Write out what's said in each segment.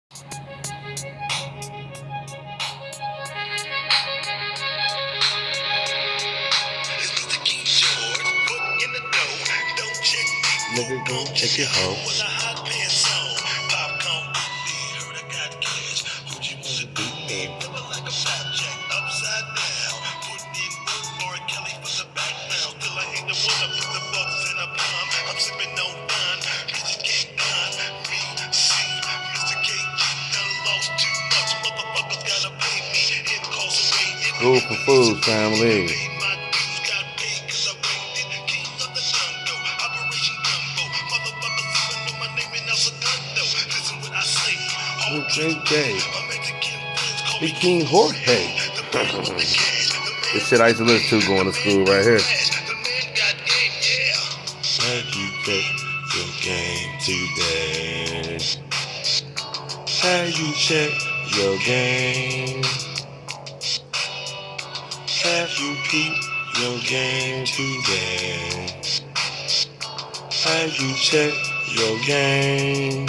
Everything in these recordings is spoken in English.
Nigga, go check your hoe. School for fools, family. Okay. The King Jorge. This shit I used to listen to going to school right here. Have you checked your game today? Have you checked your game? Have you peeped your game today? Have you checked your game?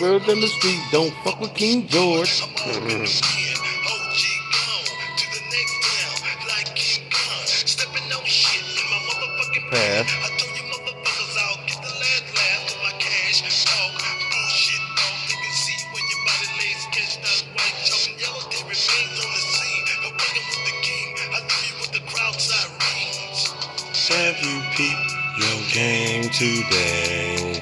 Word on the street, don't fuck with King George. Path. Have you peeped your game today?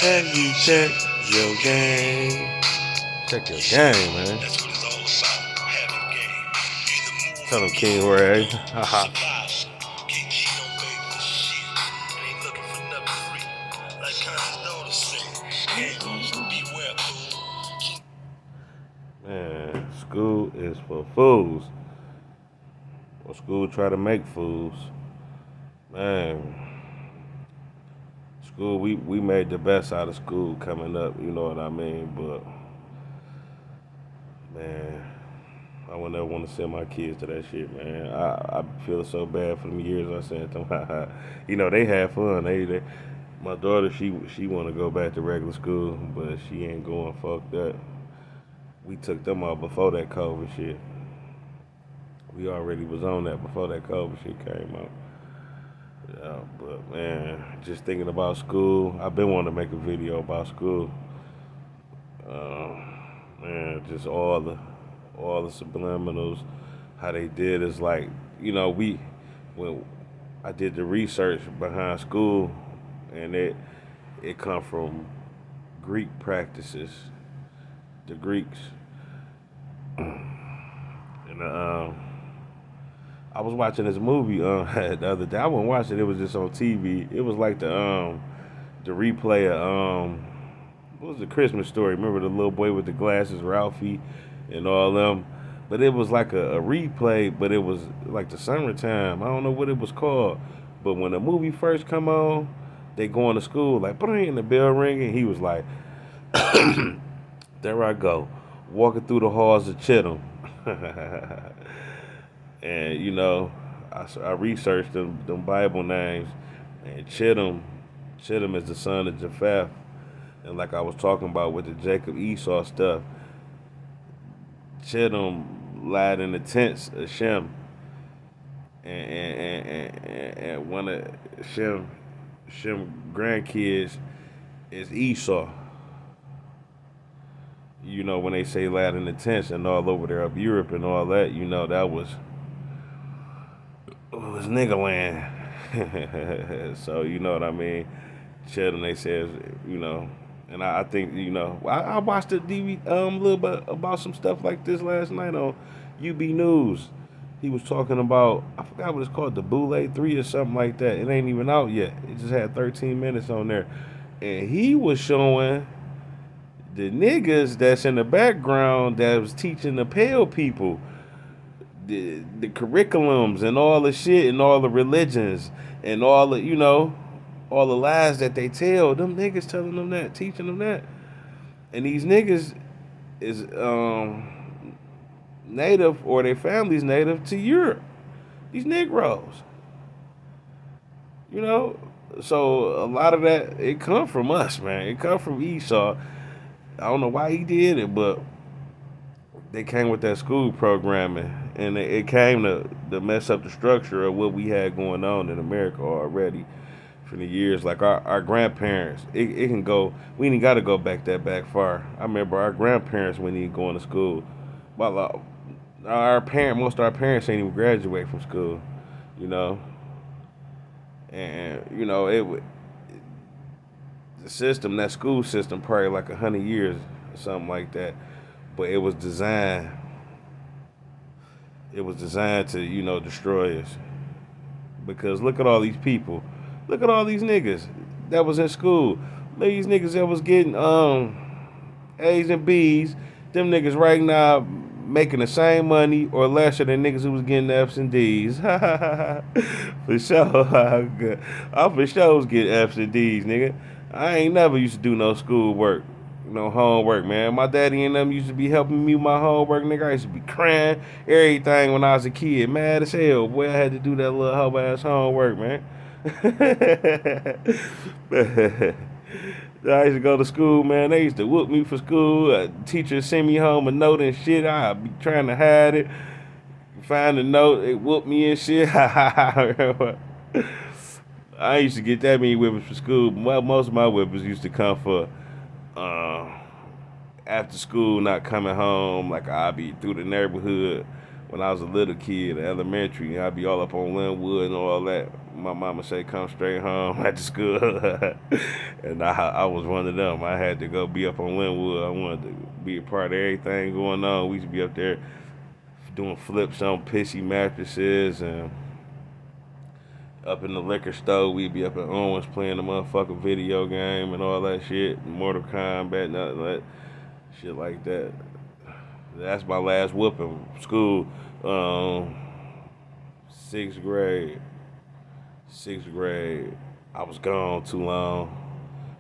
Have you checked your game? Check your game, man. That's what it's all about. Have your game. Tell him King Jorge. Haha. Man, school is for fools. Or school try to make fools. Man. School, we made the best out of school coming up, you know what I mean? But man, I would never want to send my kids to that shit, man. I feel so bad for them years I sent them. You know, they had fun. They my daughter, she want to go back to regular school, but she ain't going. Fuck that. We took them out before that COVID shit. We already was on that before that COVID shit came out. Yeah, but man, just thinking about school, I've been wanting to make a video about school. Uh, man, just all the subliminals, how they did is like, you know, when I did the research behind school, and it come from Greek practices, the Greeks, and I was watching this movie the other day. I wasn't watching it; it was just on TV. It was like the replay of what was the Christmas Story? Remember the little boy with the glasses, Ralphie, and all them. But it was like a replay, but it was like the summertime. I don't know what it was called. But when the movie first come on, they going to school like and the bell ringing. He was like, "There I go, walking through the halls of Chitham." And you know, I researched them Bible names, and Chitham is the son of Japheth, and like I was talking about with the Jacob Esau stuff, Chitham lied in the tents of Shem, and one of Shem grandkids is Esau. You know, when they say lied in the tents and all over there up Europe and all that, you know that was nigga land. So you know what I mean. Chill, and they says, you know, and I think, you know, I watched a little bit about some stuff like this last night on UB News. He was talking about, I forgot what it's called, the Boule 3 or something like that. It ain't even out yet. It just had 13 minutes on there. And he was showing the niggas that's in the background that was teaching the pale people the curriculums and all the shit and all the religions and all the all the lies that they tell them niggas telling them that, teaching them that, and these niggas is native or their families native to Europe. These Negroes, you know. So a lot of that it come from us, man. It come from Esau. I don't know why he did it, but they came with that school programming, and it came to mess up the structure of what we had going on in America already for the years. Like our grandparents, it can go. We ain't got to go back far. I remember our grandparents when they going to school. Well, most of our parents ain't even graduate from school, you know, and the system, that school system, probably like 100 years or something like that. But it was designed to destroy us, because look at all these people, look at all these niggas that was in school, these niggas that was getting A's and B's, them niggas right now making the same money or lesser than niggas who was getting F's and D's. For sure. I for sure was getting F's and D's, nigga. I ain't never used to do no school work, no homework, man. My daddy and them used to be helping me with my homework, nigga. I used to be crying, everything when I was a kid, mad as hell. Boy, I had to do that little hoe ass homework, man. I used to go to school, man. They used to whoop me for school. Teacher send me home a note and shit. I'd be trying to hide it. Find the note, they whoop me and shit. I used to get that many whippings for school. Well, most of my whippings used to come for uh, after school, not coming home. Like I'd be through the neighborhood when I was a little kid, elementary. I'd be all up on Linwood and all that. My mama say come straight home after school, and I was one of them. I had to go be up on Linwood. I wanted to be a part of everything going on. We used to be up there doing flips on pissy mattresses, and up in the liquor store, we'd be up at Owens playing the motherfucking video game and all that shit, Mortal Kombat, nothing that shit like that. That's my last whooping. School, um, sixth grade. Sixth grade, I was gone too long.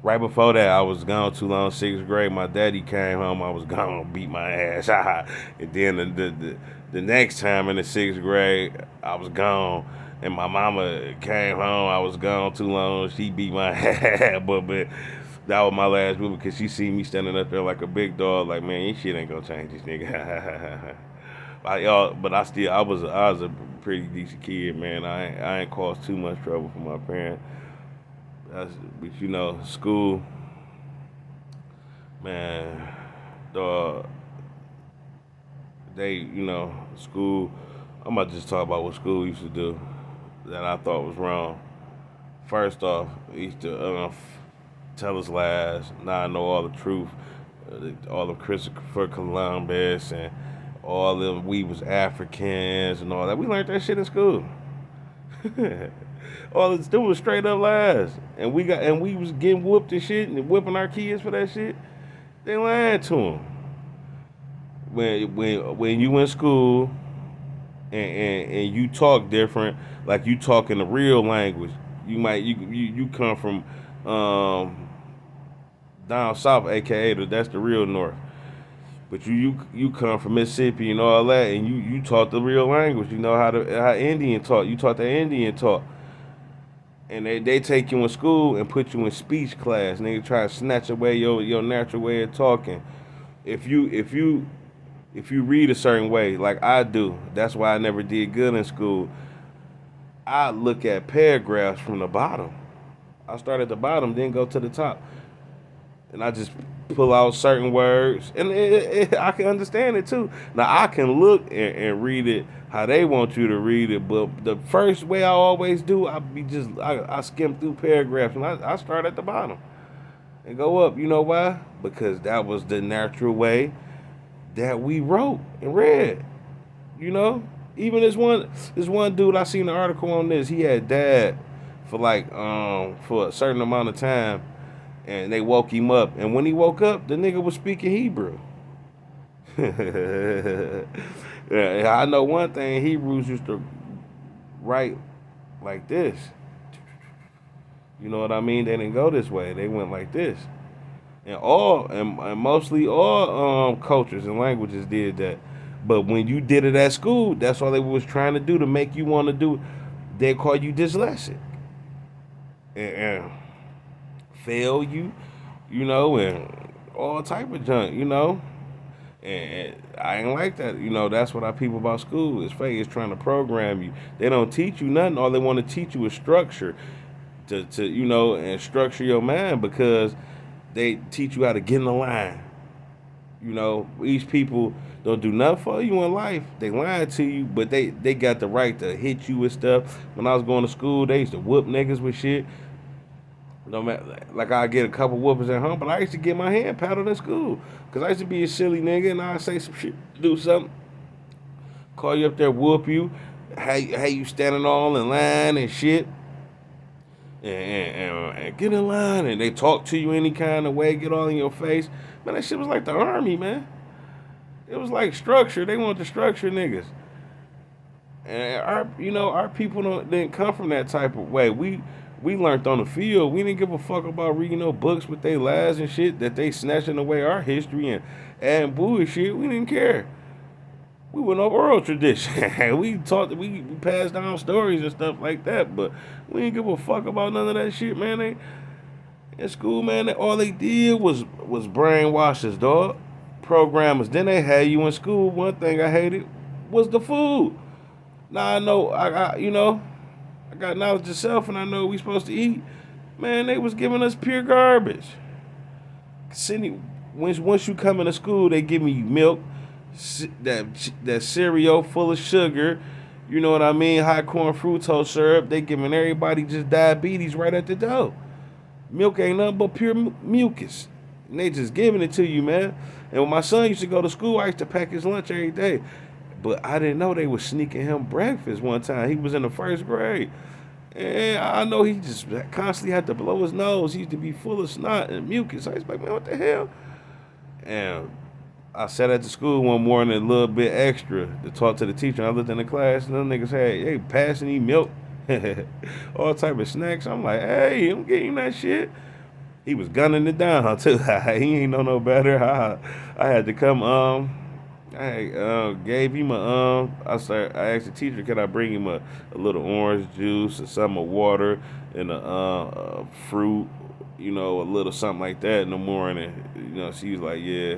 Right before that, I was gone too long. Sixth grade, my daddy came home. I was gone, beat my ass. And then the next time in the sixth grade, I was gone. And my mama came home. I was gone too long. She beat my ass. But that was my last movie, because she see me standing up there like a big dog. Like, man, this shit ain't gonna change this nigga. I was a pretty decent kid, man. I ain't caused too much trouble for my parents. But school, man, dog. School. I'm about to just talk about what school used to do that I thought was wrong. First off, it used to tell us lies. Now I know all the truth. All of Christopher Columbus and all them we was Africans and all that. We learned that shit in school. All this was straight up lies, and we was getting whooped and shit and whipping our kids for that shit. They lied to them. When you in school and you talk different, like you talk in the real language. You come from down south, aka that's the real north. But you come from Mississippi and all that, and you taught the real language. You know how Indian taught. You taught the Indian taught, and they take you in school and put you in speech class, and they try to snatch away your natural way of talking. If you read a certain way, like I do, that's why I never did good in school. I look at paragraphs from the bottom. I start at the bottom, then go to the top, and I just pull out certain words, and I can understand it too. Now I can look and read it how they want you to read it, but the first way I always do, I skim through paragraphs, and I start at the bottom and go up. You know why? Because that was the natural way that we wrote and read. You know, even this one dude, I seen an article on this. He had died for for a certain amount of time, and they woke him up. And when he woke up, the nigga was speaking Hebrew. Yeah, I know one thing. Hebrews used to write like this. You know what I mean? They didn't go this way. They went like this. And mostly all cultures and languages did that. But when you did it at school, that's all they was trying to do to make you want to do. They call you dyslexic and fail you, and all type of junk, And I ain't like that. That's what I people about school is fake. It's trying to program you. They don't teach you nothing. All they want to teach you is structure and structure your mind because they teach you how to get in the line. These people don't do nothing for you in life. They lying to you, but they got the right to hit you with stuff. When I was going to school, they used to whoop niggas with shit. No matter, like I get a couple whoopers at home, but I used to get my hand paddled in school because I used to be a silly nigga and I say some shit, do something, call you up there, whoop you, how you standing all in line and shit, and get in line, and they talk to you any kind of way, get all in your face. Man, that shit was like the army, man. It was like structure. They want the structure, niggas. And our people didn't come from that type of way. We learned on the field. We didn't give a fuck about reading no books with they lies and shit that they snatching away our history and adding bullshit. We didn't care. We went over oral tradition. we passed down stories and stuff like that, but we didn't give a fuck about none of that shit, man. In school, man, all they did was brainwash us, dog. Programmers. Then they had you in school. One thing I hated was the food. Now I know I got knowledge of self and I know we supposed to eat. Man, they was giving us pure garbage. Once you come into school, they give me milk, that cereal full of sugar. You know what I mean? High corn fructose syrup. They giving everybody just diabetes right at the door. Milk ain't nothing but pure mucus. And they just giving it to you, man. And when my son used to go to school, I used to pack his lunch every day. But I didn't know they was sneaking him breakfast one time. He was in the first grade. And I know he just constantly had to blow his nose. He used to be full of snot and mucus. I was like, man, what the hell? And I sat at the school one morning a little bit extra to talk to the teacher. I looked in the class and them niggas had, hey, passing me milk, all type of snacks. I'm like, hey, I'm getting that shit. He was gunning it down too. He ain't know no better. I had to come. I gave him I asked the teacher, could I bring him a little orange juice or some of water and a fruit, a little something like that in the morning. She was like, yeah.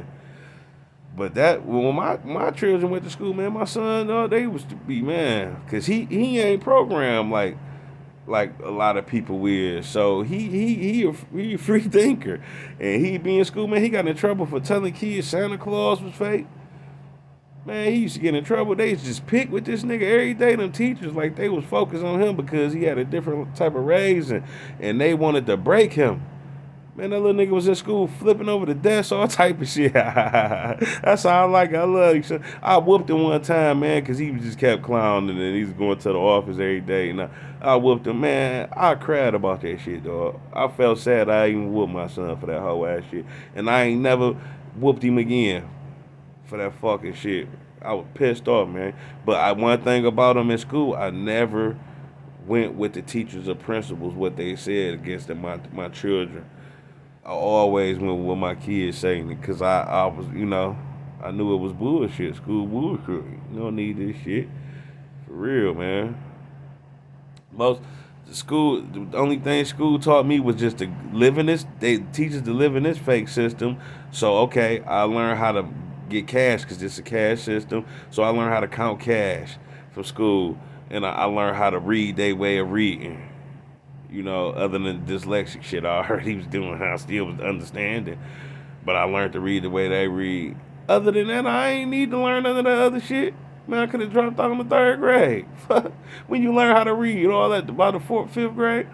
But when my children went to school, man, my son, they was to be, man, cause he ain't programmed like a lot of people is. So he a free thinker, and he be in school, man. He got in trouble for telling kids Santa Claus was fake. Man, he used to get in trouble. They used to just pick with this nigga every day. Them teachers, like, they was focused on him because he had a different type of raise, and they wanted to break him. Man, that little nigga was in school flipping over the desk, all type of shit. That's how I like it. I love you. I whooped him one time, man, because he just kept clowning, and he was going to the office every day. And I whooped him, man. I cried about that shit, dog. I felt sad I even whooped my son for that whole ass shit. And I ain't never whooped him again for that fucking shit. I was pissed off, man. But one thing about him in school, I never went with the teachers or principals what they said against my children. I always went with what my kids saying because I was, I knew it was bullshit, school bullshit. You don't need this shit. For real, man. The only thing school taught me was just to live in this, they teach us to live in this fake system. So, okay, I learned how to get cash because it's a cash system. So I learned how to count cash from school. And I learned how to read their way of reading. Other than dyslexic shit I already was doing, I still was understanding. But I learned to read the way they read. Other than that, I ain't need to learn none of that other shit. Man, I could have dropped out in the third grade. When you learn how to read all that by the fourth, fifth grade,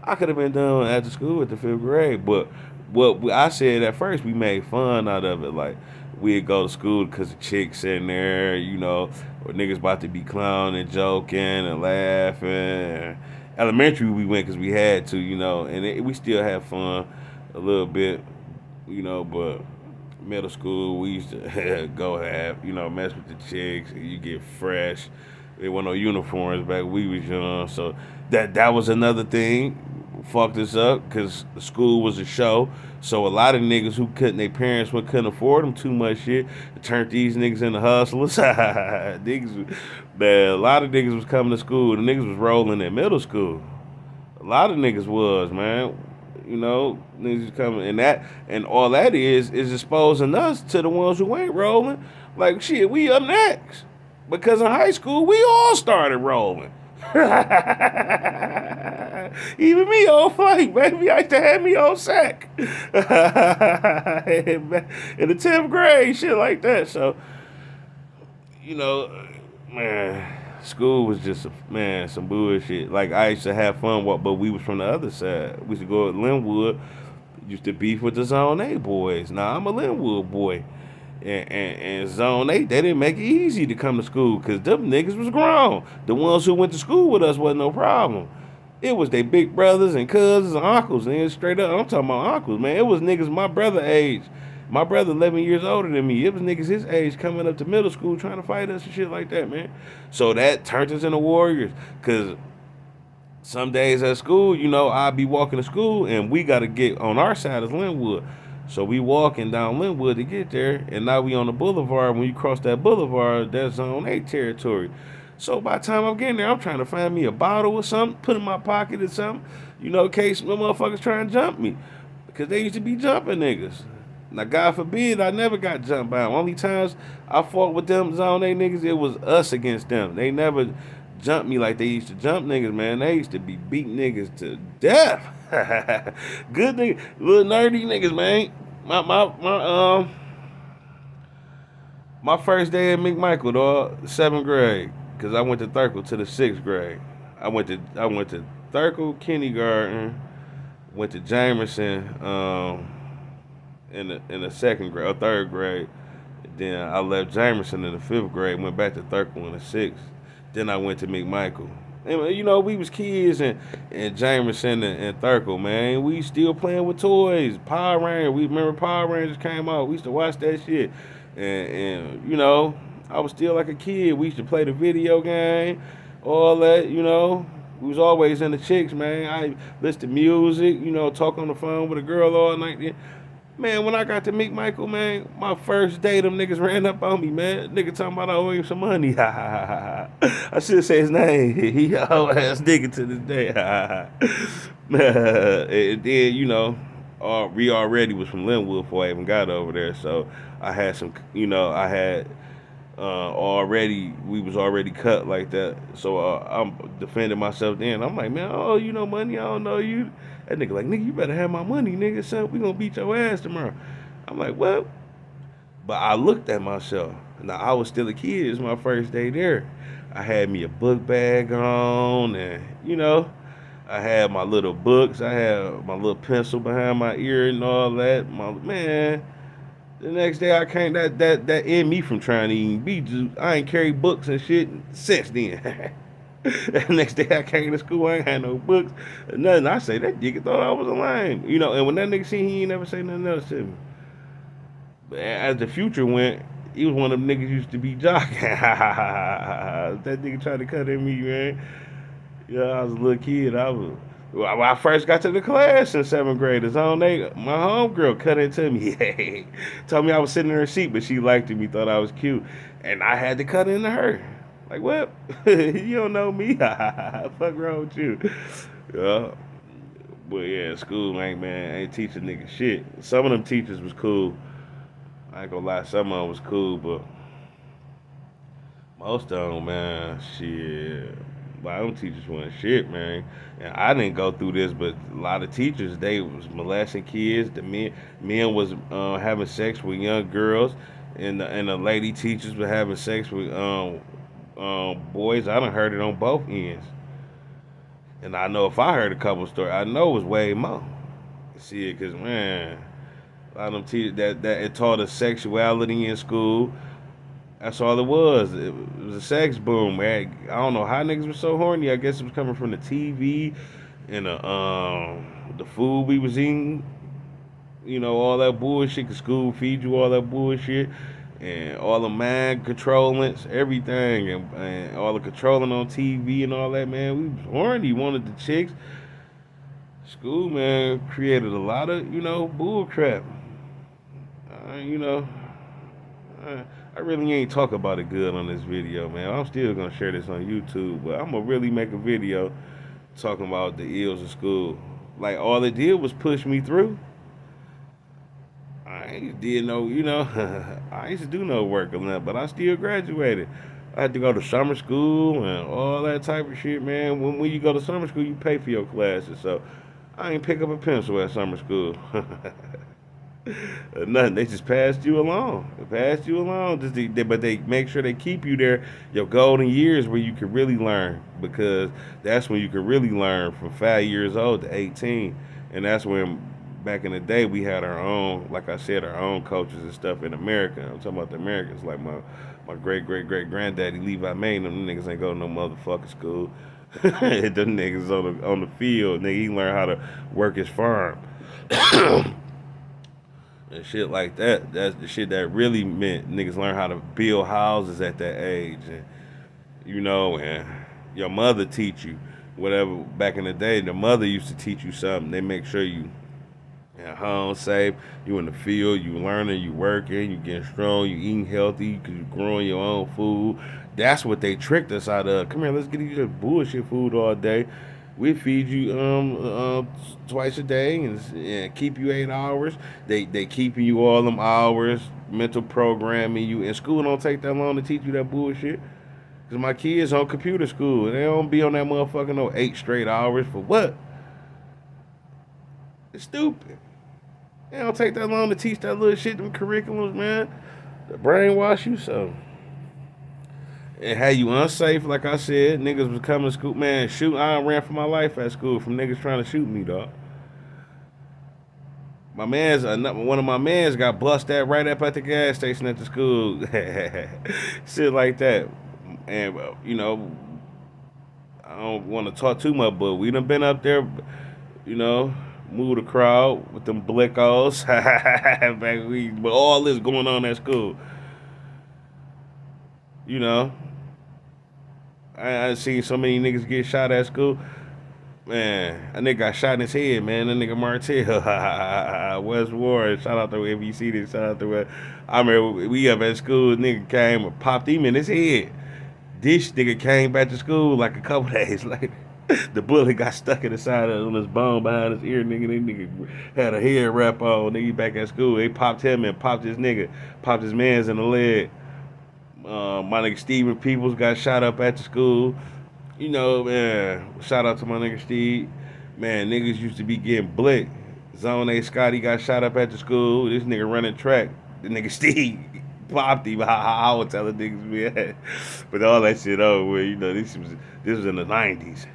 I could have been done after school at the fifth grade. But what I said at first, we made fun out of it. Like, we'd go to school because the chicks in there, or niggas about to be clowning, joking, and laughing. Elementary we went because we had to, and we still had fun a little bit, but middle school, we used to go have, mess with the chicks. You get fresh. There were no uniforms back when we was young, so that was another thing. Fucked us up because school was a show. So a lot of niggas who couldn't, their parents couldn't afford them too much shit. It turned these niggas into hustlers. Man, a lot of niggas was coming to school. The niggas was rolling in middle school. A lot of niggas was, man. Niggas coming and all that is exposing us to the ones who ain't rolling. Like shit, we up next. Because in high school we all started rolling. Even me on flight, baby. I used to have me on sack. In the 10th grade, shit like that. So, you know, man, school was just some bullshit. Like I used to have fun, but we was from the other side. We used to go to Linwood. Used to beef with the Zone A boys. Now I'm a Linwood boy, and Zone 8, they didn't make it easy to come to school because them niggas was grown. The ones who went to school with us wasn't no problem. It was they big brothers and cousins and uncles, and straight up, I'm talking about uncles, man. It was niggas my brother age. My brother 11 years older than me. It was niggas his age coming up to middle school trying to fight us and shit like that, man. So that turned us into warriors because some days at school, I'd be walking to school and we got to get on our side as Linwood. So we walking down Linwood to get there, and now we on the boulevard. When you cross that boulevard, that's Zone 8 territory. So by the time I'm getting there, I'm trying to find me a bottle or something, put in my pocket or something, in case my motherfuckers trying to jump me. Because they used to be jumping niggas. Now, God forbid, I never got jumped by them. Only times I fought with them Zone 8 niggas, it was us against them. They never jumped me like they used to jump niggas, man. They used to be beating niggas to death. Good niggas, little nerdy niggas, man. My first day at McMichael, dog, 7th grade, cause I went to Thurkle to the 6th grade. I went to Thurkle kindergarten, went to Jamerson in the 2nd grade or 3rd grade. Then I left Jamerson in the 5th grade, went back to Thurkle in the 6th. Then I went to McMichael. And, we was kids and Jamerson and Thurkle, man. We still playing with toys. Power Rangers. We remember Power Rangers came out. We used to watch that shit. And I was still like a kid. We used to play the video game, all that, We was always in the chicks, man. I listened to music, talk on the phone with a girl all night. Man, when I got to meet Michael, man, my first day, them niggas ran up on me, man. Nigga talking about I owe him some money. I should say his name. He a whole ass nigga to this day. And then, we already was from Linwood before I even got over there. So I had some, already, we was already cut like that. So I'm defending myself then. I'm like, man, oh, money, I don't know you. That nigga like, nigga, you better have my money, nigga, son. We gonna beat your ass tomorrow. I'm like, what? But I looked at myself. Now, I was still a kid. It was my first day there. I had me a book bag on and, I had my little books. I had my little pencil behind my ear and all that. Man, the next day I came, that ended me from trying to even be. I ain't carry books and shit since then. The next day I came to school, I ain't had no books, nothing. I say that nigga thought I was a lame, And when that nigga seen, he ain't never say nothing else to me. But as the future went, he was one of them niggas used to be jocking. That nigga tried to cut at me, man. I was a little kid. When I first got to the class in 7th grade, it's on they, my homegirl cut into me. Told me I was sitting in her seat, but she liked me, thought I was cute, and I had to cut into her. Like, what? You don't know me? Fuck wrong with you? Yeah. But yeah, school, man, ain't teaching niggas shit. Some of them teachers was cool. I ain't gonna lie, some of them was cool, but most of them, man, shit. But them teachers wasn't shit, man. And I didn't go through this, but a lot of teachers, they was molesting kids. The men was having sex with young girls, and the lady teachers were having sex with boys. I done heard it on both ends. And I know if I heard a couple stories, I know it was way more. See it, cause man, a lot of them teachers that it taught us sexuality in school. That's all it was. It was a sex boom, man. I don't know how niggas were so horny. I guess it was coming from the TV and the food we was eating. all that bullshit. The school feed you all that bullshit. And all the mind controllings, everything, and all the controlling on TV and all that, man. We was horny, wanted the chicks. School, man, created a lot of, bull crap. Uh, you know, I really ain't talk about it good on this video, man. I'm still gonna share this on YouTube, but I'm gonna really make a video talking about the ills of school. Like all it did was push me through. I ain't did no, I used to do no work or nothing, but I still graduated. I had to go to summer school and all that type of shit, man. When you go to summer school, you pay for your classes, so I ain't pick up a pencil at summer school. Nothing. They just passed you along. They passed you along. But they make sure they keep you there. Your golden years where you can really learn, because that's when you can really learn from 5 years old to 18, and that's when back in the day we had our own, like I said, our own coaches and stuff in America. I'm talking about the Americans, like my great granddaddy Levi Main. Them niggas ain't go to no motherfucking school. Them niggas on the field. Nigga, he learned how to work his farm. And shit like that. That's the shit that really meant niggas learn how to build houses at that age, and your mother teach you whatever. Back in the day, the mother used to teach you something. They make sure you at home safe, you in the field, you learning, you working, you getting strong, you eating healthy, cause you growing your own food. That's what they tricked us out of. Come here, let's get you this bullshit food all day. We feed you twice a day and keep you 8 hours. They keeping you all them hours, mental programming you. And school don't take that long to teach you that bullshit. Cause my kids on computer school and they don't be on that motherfucker no 8 straight hours for what? It's stupid. It don't take that long to teach that little shit, them curriculums, man. To brainwash you so. It had you unsafe, like I said. Niggas was coming to school, man. Shoot, I ran for my life at school from niggas trying to shoot me, dog. One of my mans got bust at right up at the gas station at the school. Shit like that. And, I don't want to talk too much, but we done been up there, you know, move the crowd with them blickos. But all this going on at school, you know. I seen so many niggas get shot at school. Man, a nigga got shot in his head, man. That nigga Martell, West Ward. Shout out to if you see this. Shout out to I remember we up at school. Nigga came and popped him in his head. This nigga came back to school like a couple days later. The bullet got stuck in the side of on his bone behind his ear, nigga. That nigga had a head wrap on. Nigga back at school. They popped him and popped his mans in the leg. My nigga Steven Peoples got shot up at the school. You know, man, shout out to my nigga Steve. Man, niggas used to be getting blicked. Zone A Scotty got shot up at the school. This nigga running track. The nigga Steve popped him. I was telling niggas, man. But all that shit over, this was in the 90s.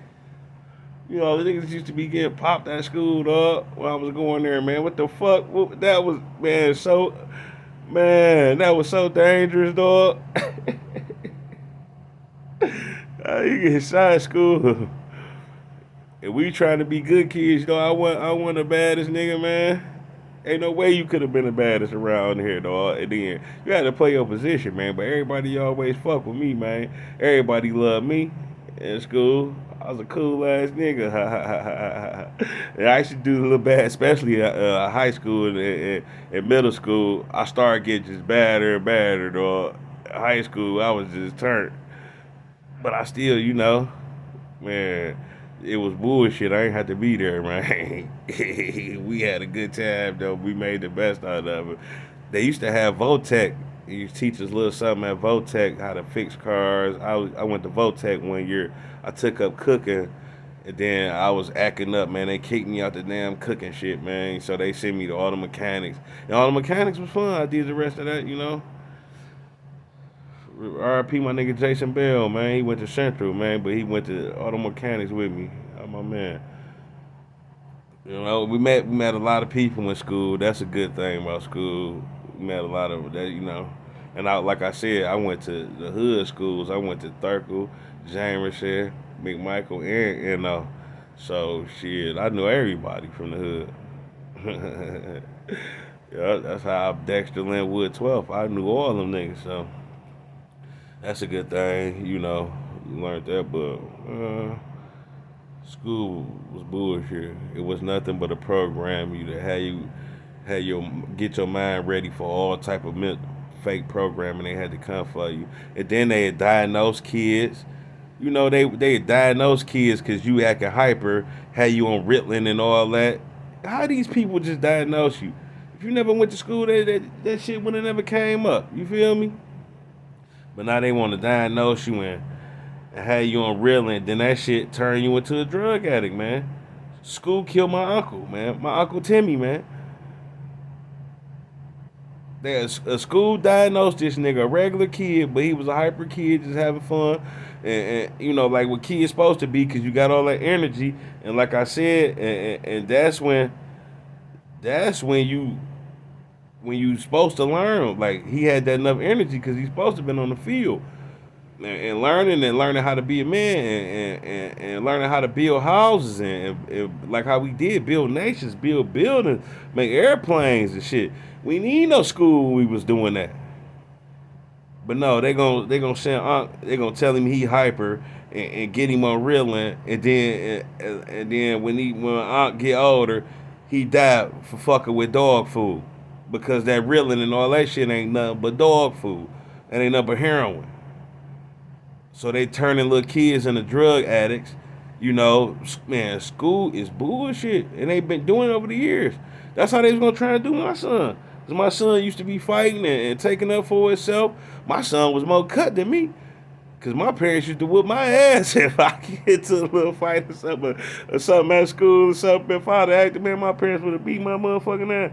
The niggas used to be getting popped at school, dog, when I was going there, man. What the fuck? That was, that was so dangerous, dog. You get shot at school. And we trying to be good kids, I wasn't the baddest nigga, man. Ain't no way you could have been the baddest around here, dog. And then you had to play your position, man. But everybody always fuck with me, man. Everybody loved me in school. I was a cool ass nigga. And I used to do a little bad, especially at high school and middle school. I started getting just badder and badder, dog. High school, I was just turned. But I still, man, it was bullshit. I ain't had to be there, man. We had a good time, though. We made the best out of it. They used to have Votech. They used to teach us a little something at Votech, how to fix cars. I went to Votech one year. I took up cooking, and then I was acting up, man. They kicked me out the damn cooking shit, man. So they sent me to auto mechanics. And auto mechanics was fun. I did the rest of that, RP my nigga Jason Bell, man. He went to Central, man, but he went to auto mechanics with me. Oh, my man. We met a lot of people in school. That's a good thing about school. We met a lot of that. And like I said, I went to the hood schools. I went to Thurkel, Jamerson, McMichael, and so shit. I knew everybody from the hood. Yeah, that's how Dexter Linwood 12th. I knew all them niggas, so that's a good thing, You learned that, but school was bullshit. It was nothing but a program you to have you had your get your mind ready for all type of fake programming they had to come for you. And then they had diagnosed kids. They diagnosed kids because you acting hyper, had you on Ritalin and all that. How these people just diagnose you? If you never went to school, that shit would have never came up. You feel me? But now they want to diagnose you and have you on Ritalin. Then that shit turn you into a drug addict, man. School killed my uncle, man. My uncle Timmy, man. A school diagnosed this nigga, a regular kid, but he was a hyper kid, just having fun, and like what kids supposed to be, cause you got all that energy, and like I said, and that's when you supposed to learn. Like he had that enough energy, cause he's supposed to been on the field, and learning how to be a man, and learning how to build houses, and like how we did build nations, build buildings, make airplanes and shit. We need no school when we was doing that. But no, they gonna send they gonna tell him he hyper, and get him on Ritalin, and then when Aunt get older, he died for fucking with dog food, because that Ritalin and all that shit ain't nothing but dog food, and ain't nothing but heroin. So they turning little kids into drug addicts. Man, school is bullshit, and they've been doing it over the years. That's how they was gonna try to do my son. Cause my son used to be fighting and taking up for himself. My son was more cut than me. Cause my parents used to whip my ass if I get into a little fight or something at school or something. If I'd acted, man, my parents would have beat my motherfucking ass.